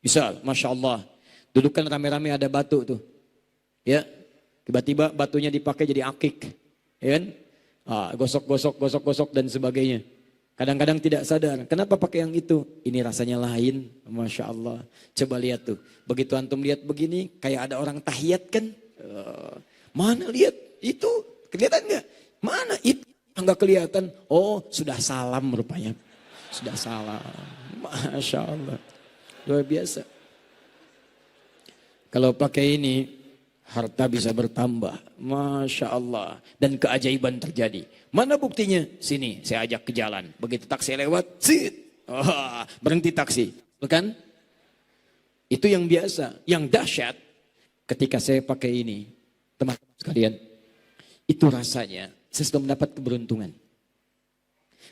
Misal, Masya Allah, dulu kan rame-rame ada batu tuh. Ya, tiba-tiba batunya dipakai jadi akik. Ya kan? Gosok-gosok dan sebagainya. Kadang-kadang tidak sadar, kenapa pakai yang itu? Ini rasanya lain, Masya Allah. Coba lihat tuh, begitu antum lihat begini, kayak ada orang tahiyat kan? Mana lihat? Itu, kelihatan nggak? Mana itu? Nggak kelihatan. Oh, sudah salam rupanya. Sudah salam. Masya Allah. Luar biasa. Kalau pakai ini, harta bisa bertambah. Masya Allah. Dan keajaiban terjadi. Mana buktinya? Sini, saya ajak ke jalan. Begitu taksi lewat, berhenti taksi. Bukan? Itu yang biasa. Yang dahsyat, ketika saya pakai ini, teman-teman sekalian, itu rasanya, saya sudah mendapat keberuntungan.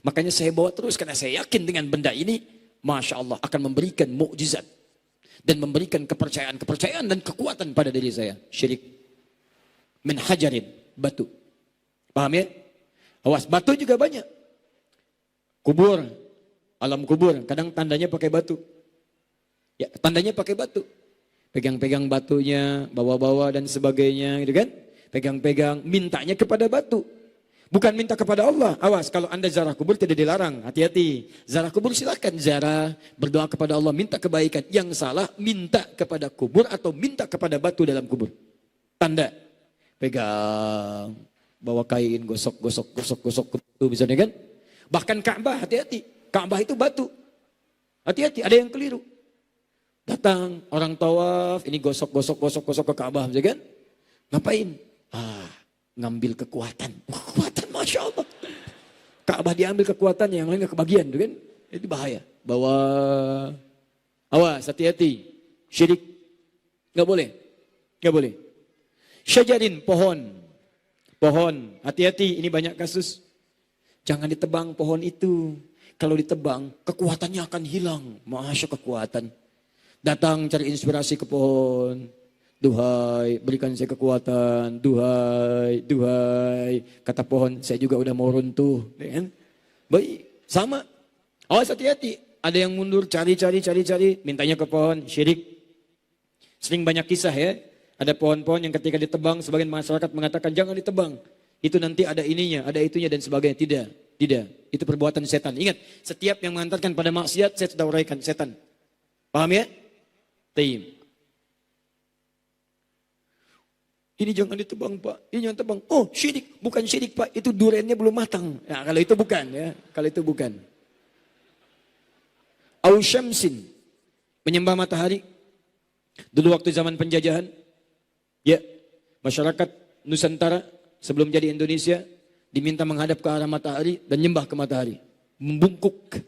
Makanya saya bawa terus, karena saya yakin dengan benda ini, Masya Allah akan memberikan mukjizat. Dan memberikan kepercayaan dan kekuatan pada diri saya. Syirik. Min hajarin, batu. Paham ya? Awas, batu juga banyak. Kubur, alam kubur, kadang tandanya pakai batu. Ya, tandanya pakai batu. Pegang-pegang batunya, bawa-bawa dan sebagainya, gitu kan? Pegang-pegang, mintanya kepada batu. Bukan minta kepada Allah. Awas, kalau Anda ziarah kubur tidak dilarang. Hati-hati. Ziarah kubur silakan ziarah, berdoa kepada Allah, minta kebaikan. Yang salah, minta kepada kubur atau minta kepada batu dalam kubur. Tanda. Pegang, bawa kain, gosok itu bisa kan? Bahkan Ka'bah, hati-hati. Ka'bah itu batu. Hati-hati, ada yang keliru. Datang orang tawaf, ini gosok ke Ka'bah, bisa kan? Ngapain? Ngambil kekuatan. Kekuatan, Masya Allah. Ka'bah diambil kekuatannya, yang lain gak kebagian, kan? Itu bahaya. Bawa, awas, hati-hati. Syirik, gak boleh. Gak boleh. Syajarin, pohon. Pohon, hati-hati, ini banyak kasus. Jangan ditebang pohon itu. Kalau ditebang, kekuatannya akan hilang. Masya kekuatan. Datang cari inspirasi ke pohon. Duhai, berikan saya kekuatan. Duhai. Kata pohon, saya juga udah mau runtuh. Kan? Baik, sama. Awas hati-hati. Ada yang mundur, cari. Mintanya ke pohon, syirik. Sering banyak kisah ya. Ada pohon-pohon yang ketika ditebang, sebagian masyarakat mengatakan jangan ditebang. Itu nanti ada ininya, ada itunya dan sebagainya. Tidak. Itu perbuatan setan. Ingat, setiap yang mengantarkan pada maksiat, saya sudah uraikan setan. Paham ya? Tayyib. Ini jangan ditebang Pak, ini jangan tebang. Oh syirik, bukan syirik Pak, itu duriannya belum matang. Nah, kalau itu bukan ya, kalau itu bukan. Au syamsin, menyembah matahari. Dulu waktu zaman penjajahan, ya masyarakat Nusantara sebelum jadi Indonesia diminta menghadap ke arah matahari dan nyembah ke matahari. Membungkuk.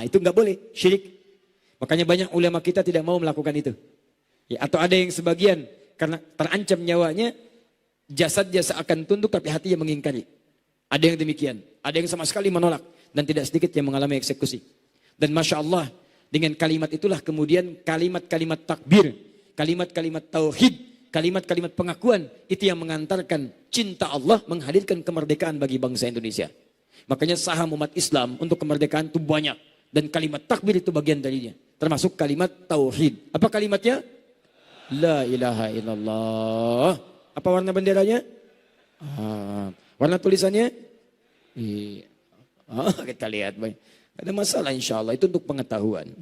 Itu nggak boleh, syirik. Makanya banyak ulama kita tidak mau melakukan itu. Ya, atau ada yang sebagian karena terancam nyawanya, jasad akan tunduk tapi hatinya mengingkari. Ada yang demikian, ada yang sama sekali menolak dan tidak sedikit yang mengalami eksekusi. Dan Masya Allah, dengan kalimat itulah kemudian kalimat-kalimat takbir, kalimat-kalimat tauhid, kalimat-kalimat pengakuan itu yang mengantarkan cinta Allah menghadirkan kemerdekaan bagi bangsa Indonesia. Makanya saham umat Islam untuk kemerdekaan itu banyak dan kalimat takbir itu bagian darinya, termasuk kalimat tauhid. Apa kalimatnya? La ilaha illallah. Apa warna benderanya? Warna tulisannya? Kita lihat. Ada masalah insya Allah. Itu untuk pengetahuan.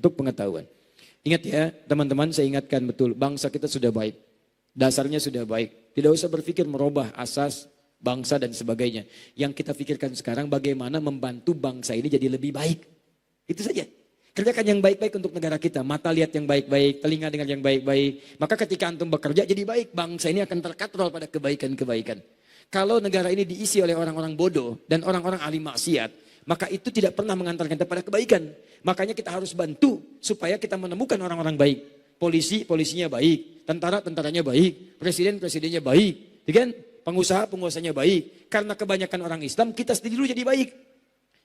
Ingat ya teman-teman, saya ingatkan betul. Bangsa kita sudah baik. Dasarnya sudah baik. Tidak usah berpikir merubah asas bangsa dan sebagainya. Yang kita pikirkan sekarang bagaimana membantu bangsa ini jadi lebih baik. Itu saja. Kerjakan yang baik-baik untuk negara kita. Mata lihat yang baik-baik, telinga dengar yang baik-baik. Maka ketika antum bekerja jadi baik, bangsa ini akan terkatrol pada kebaikan-kebaikan. Kalau negara ini diisi oleh orang-orang bodoh dan orang-orang ahli maksiat, maka itu tidak pernah mengantarkan kita pada kebaikan. Makanya kita harus bantu supaya kita menemukan orang-orang baik. Polisinya baik, tentaranya baik, presidennya baik, kan? Pengusaha-pengusahanya baik. Karena kebanyakan orang Islam, kita sendiri dulu jadi baik.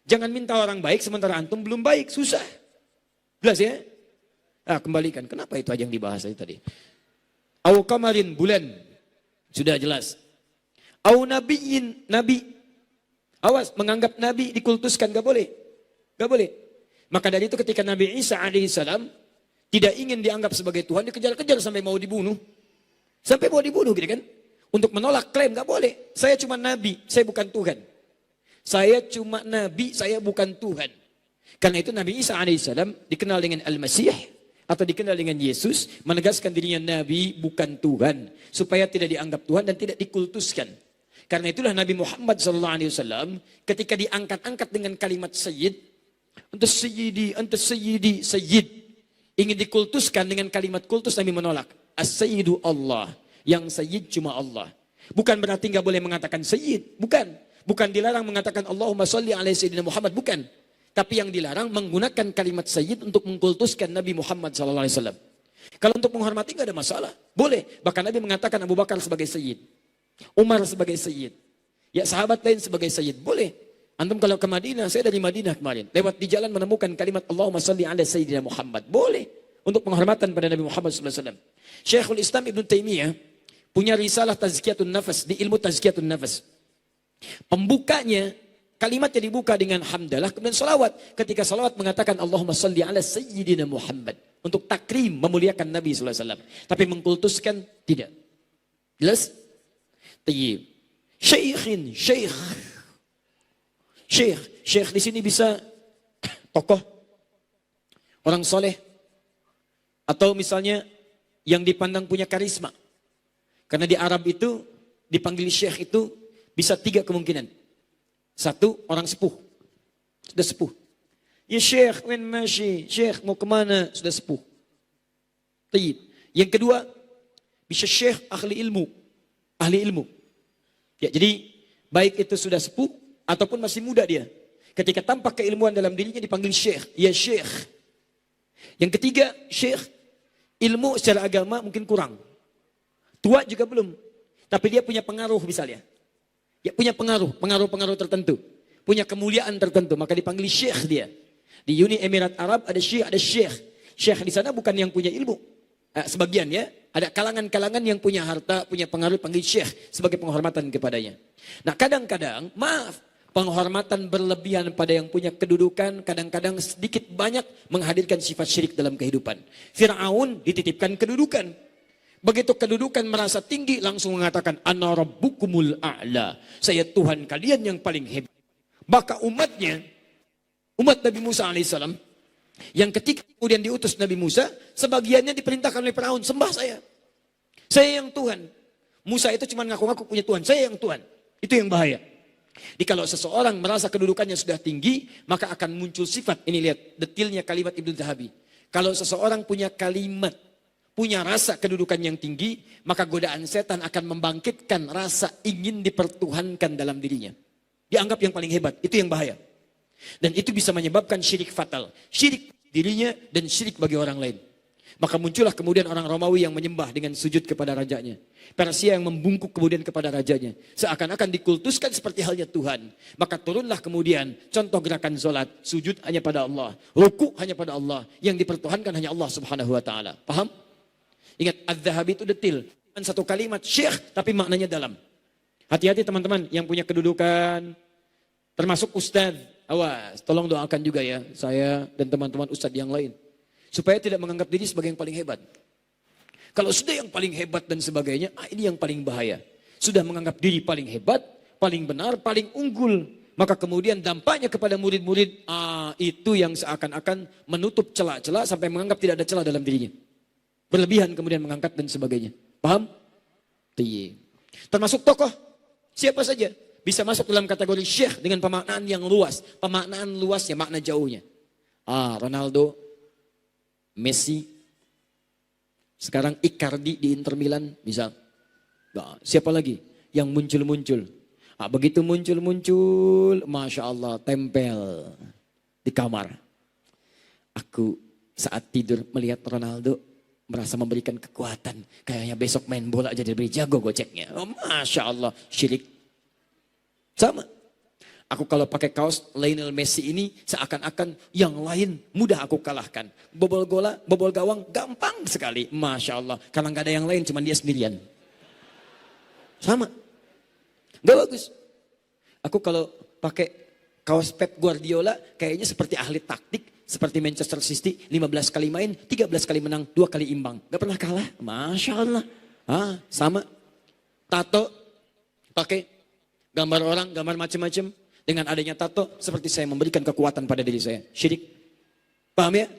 Jangan minta orang baik sementara antum belum baik, susah. Jelas ya? Kembalikan. Kenapa itu aja yang dibahas tadi? Au kamarin, bulan. Sudah jelas. Au nabiyin, nabi. Awas, menganggap nabi dikultuskan, gak boleh. Gak boleh. Maka dari itu ketika Nabi Isa alaihissalam Tidak ingin dianggap sebagai Tuhan, dikejar-kejar sampai mau dibunuh. Sampai mau dibunuh gitu kan. Untuk menolak klaim, gak boleh. Saya cuma nabi, saya bukan Tuhan. Saya cuma nabi, saya bukan Tuhan. Karena itu Nabi Isa alaihissalam dikenal dengan Al-Masih atau dikenal dengan Yesus, menegaskan dirinya nabi bukan Tuhan. Supaya tidak dianggap Tuhan dan tidak dikultuskan. Karena itulah Nabi Muhammad SAW ketika diangkat-angkat dengan kalimat Sayyid, anta Sayyidi, Sayyid. Ingin dikultuskan dengan kalimat kultus, Nabi menolak. As-Sayyidu Allah. Yang Sayyid cuma Allah. Bukan berarti nggak boleh mengatakan Sayyid. Bukan. Bukan dilarang mengatakan Allahumma sholli ala Sayyidina Muhammad. Bukan. Tapi yang dilarang menggunakan kalimat Sayyid untuk mengkultuskan Nabi Muhammad SAW. Kalau untuk menghormati nggak ada masalah. Boleh. Bahkan Nabi mengatakan Abu Bakar sebagai Sayyid. Umar sebagai Sayyid. Ya sahabat lain sebagai Sayyid. Boleh. Antum kalau ke Madinah, saya dari Madinah kemarin. Lewat di jalan menemukan kalimat Allahumma sholli ala Sayyidina Muhammad. Boleh. Untuk penghormatan pada Nabi Muhammad SAW. Syekhul Islam Ibn Taimiyah punya risalah Tazkiyatun Nafas. Di ilmu Tazkiyatun Nafas. Pembukanya, kalimatnya dibuka dengan hamdalah, kemudian salawat. Ketika salawat mengatakan Allahumma sholli ala Sayyidina Muhammad. Untuk takrim, memuliakan Nabi SAW. Tapi mengkultuskan, tidak. Jelas? Tayyib. Syekh. Syekh di sini bisa tokoh, orang soleh, atau misalnya yang dipandang punya karisma. Karena di Arab itu dipanggil syekh itu bisa 3 kemungkinan. 1, orang sepuh. Sudah sepuh. Ya syekh, wen masyi. Syekh mau kemana? Sudah sepuh. Tayyib. Yang kedua, bisa syekh ahli ilmu. Ahli ilmu. Ya, jadi baik itu sudah sepuh ataupun masih muda dia. Ketika tampak keilmuan dalam dirinya dipanggil syekh. Ya syekh. Yang ketiga, syekh. Ilmu secara agama mungkin kurang. Tua juga belum. Tapi dia punya pengaruh misalnya. Ya, punya pengaruh tertentu. Punya kemuliaan tertentu. Maka dipanggil syekh dia. Di Uni Emirat Arab ada syekh. Syekh di sana bukan yang punya ilmu. Sebagian ya. Ada kalangan-kalangan yang punya harta, punya pengaruh, panggil syekh. Sebagai penghormatan kepadanya. Nah kadang-kadang, maaf. Penghormatan berlebihan pada yang punya kedudukan. Kadang-kadang sedikit banyak menghadirkan sifat syirik dalam kehidupan. Fir'aun dititipkan kedudukan. Begitu kedudukan merasa tinggi langsung mengatakan ana rabbukumul a'la. Saya Tuhan kalian yang paling hebat. Maka umat Nabi Musa alaihissalam yang ketika kemudian diutus Nabi Musa, sebagiannya diperintahkan oleh Firaun, sembah saya. Saya yang Tuhan. Musa itu cuma ngaku-ngaku punya Tuhan, saya yang Tuhan. Itu yang bahaya. Jadi kalau seseorang merasa kedudukannya sudah tinggi, maka akan muncul sifat. Ini lihat detilnya kalimat Ibnu Zahabi. Kalau seseorang punya kalimat, punya rasa kedudukan yang tinggi, maka godaan setan akan membangkitkan rasa ingin dipertuhankan dalam dirinya. Dianggap yang paling hebat, itu yang bahaya. Dan itu bisa menyebabkan syirik fatal. Syirik dirinya dan syirik bagi orang lain. Maka muncullah kemudian orang Romawi yang menyembah dengan sujud kepada rajanya. Persia yang membungkuk kemudian kepada rajanya. Seakan-akan dikultuskan seperti halnya Tuhan. Maka turunlah kemudian contoh gerakan sholat. Sujud hanya pada Allah. Ruku hanya pada Allah. Yang dipertuhankan hanya Allah subhanahu wa ta'ala. Paham? Ingat, Az-Zahabi itu detil. Dan satu kalimat syekh, tapi maknanya dalam. Hati-hati teman-teman yang punya kedudukan. Termasuk ustadz. Awas, tolong doakan juga ya. Saya dan teman-teman ustadz yang lain. Supaya tidak menganggap diri sebagai yang paling hebat. Kalau sudah yang paling hebat dan sebagainya, ini yang paling bahaya. Sudah menganggap diri paling hebat, paling benar, paling unggul. Maka kemudian dampaknya kepada murid-murid, itu yang seakan-akan menutup celah-celah sampai menganggap tidak ada celah dalam dirinya. Berlebihan kemudian mengangkat dan sebagainya. Paham? Termasuk tokoh, siapa saja bisa masuk dalam kategori syekh dengan pemaknaan yang luas. Pemaknaan luasnya, makna jauhnya. Ronaldo, Messi, sekarang Icardi di Inter Milan, misal. Siapa lagi yang muncul-muncul? Begitu muncul-muncul, Masya Allah, tempel di kamar. Aku saat tidur melihat Ronaldo, merasa memberikan kekuatan. Kayaknya besok main bola jadi lebih jago goceknya. Masya Allah, syirik. Sama. Aku kalau pakai kaos Lionel Messi ini seakan-akan yang lain mudah aku kalahkan. Bobol gawang gampang sekali. Masya Allah. Karena nggak ada yang lain, cuma dia sendirian. Sama. Gak bagus. Aku kalau pakai Kaos Pep Guardiola kayaknya seperti ahli taktik, seperti Manchester City, 15 kali main, 13 kali menang, 2 kali imbang. Gak pernah kalah, Masya Allah. Sama, tato, pakai gambar orang, gambar macam-macam. Dengan adanya tato, seperti saya memberikan kekuatan pada diri saya. Syirik, paham ya?